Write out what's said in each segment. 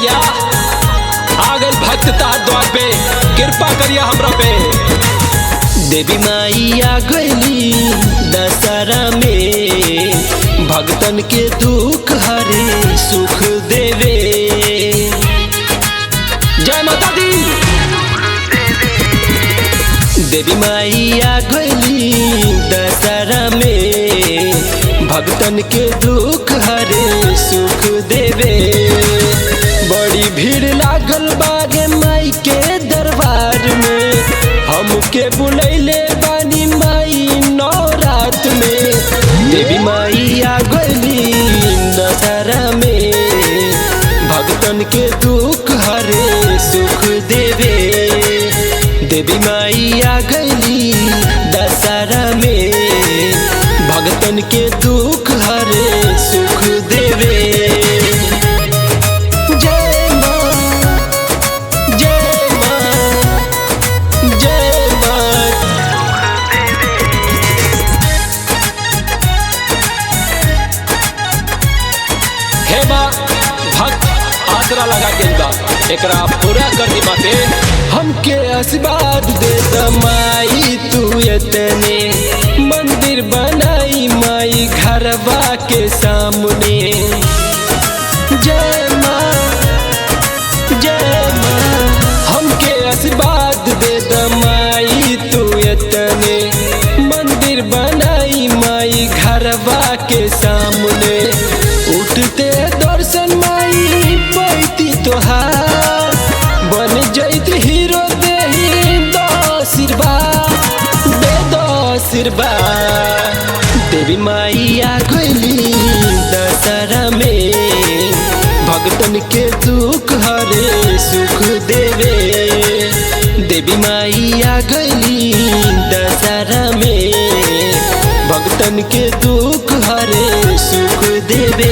मैया आ गई भक्त तार द्वार पे, कृपा करिया हमरा पे। देवी माई आ गईली दशहरा में, भक्तन के दुख हरे सुख देवे। जय माता दी। देवी माई आ गईली दशहरा में, भक्तन के दुख हरे सुख देवे। बड़ी भीड़ लागल बागे माई के दरबार में, हमके बुलैले बानी माई नवरात में। देवी माई आ गईली दशहरा में, भक्तन के दुख हरे सुख देवे। देवी माई आ गईली दशहरा में, भक्तन के दुख हरे सुख देवे। जय मां, जय मां, जय मां। हे बा भक्त आसरा लगा के बा, एकरा पूरा कर दी बाते। हमके आशीर्वाद दे माई तू इतने, मंदिर बनाई माई घरवा के सामने। जय मां, जय मां। हमके आशीर्वाद दे माई तू इतने, मंदिर बनाई माई घरवा के सामने। उठते दर्शन माई पैती तोहार, बन जैत हीरो देही दो आशीर्वाद, दे दो आशीर्वाद। देवी माई आ गईली दशहरा में, भक्तन के दुख हरे सुख देवे। देवी माई आ गईली दशहरा में, भक्तन के दुख हरे सुख देवे।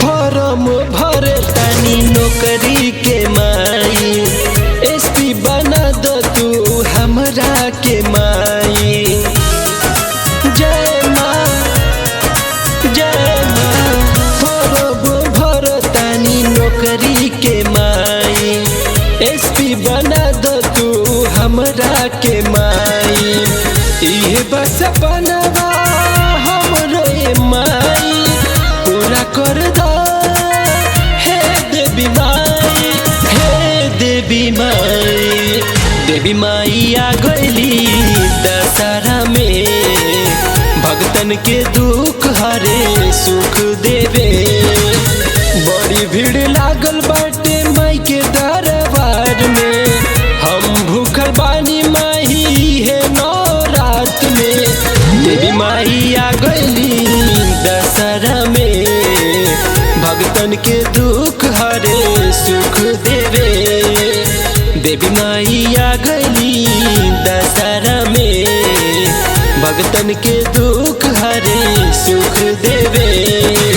फॉर्म भर तानी नौकरी के माई, एसपी बना दो तू हमरा के माई। जय मां, जय मां। फॉर्म भर तानी नौकरी के माई, एसपी बना दो तू हमरा के माई। इहे बस बनवा हमरो माई, पूरा कर दो हे देवी माई, हे देवी माई। देवी माई आ गईली दशहरा में, भक्तन के दुख हरे सुख देवे। बड़ी भीड़ लागल बाटे माई के दरबार में, हम भूखल बानी माई है नवरात में। देवी माई आ गईली दशहरा में, भक्तन के दुख हरे सुख देवे। देवी माई आ गईली दशहरा में, भक्तन के दुख हरे सुख देवे।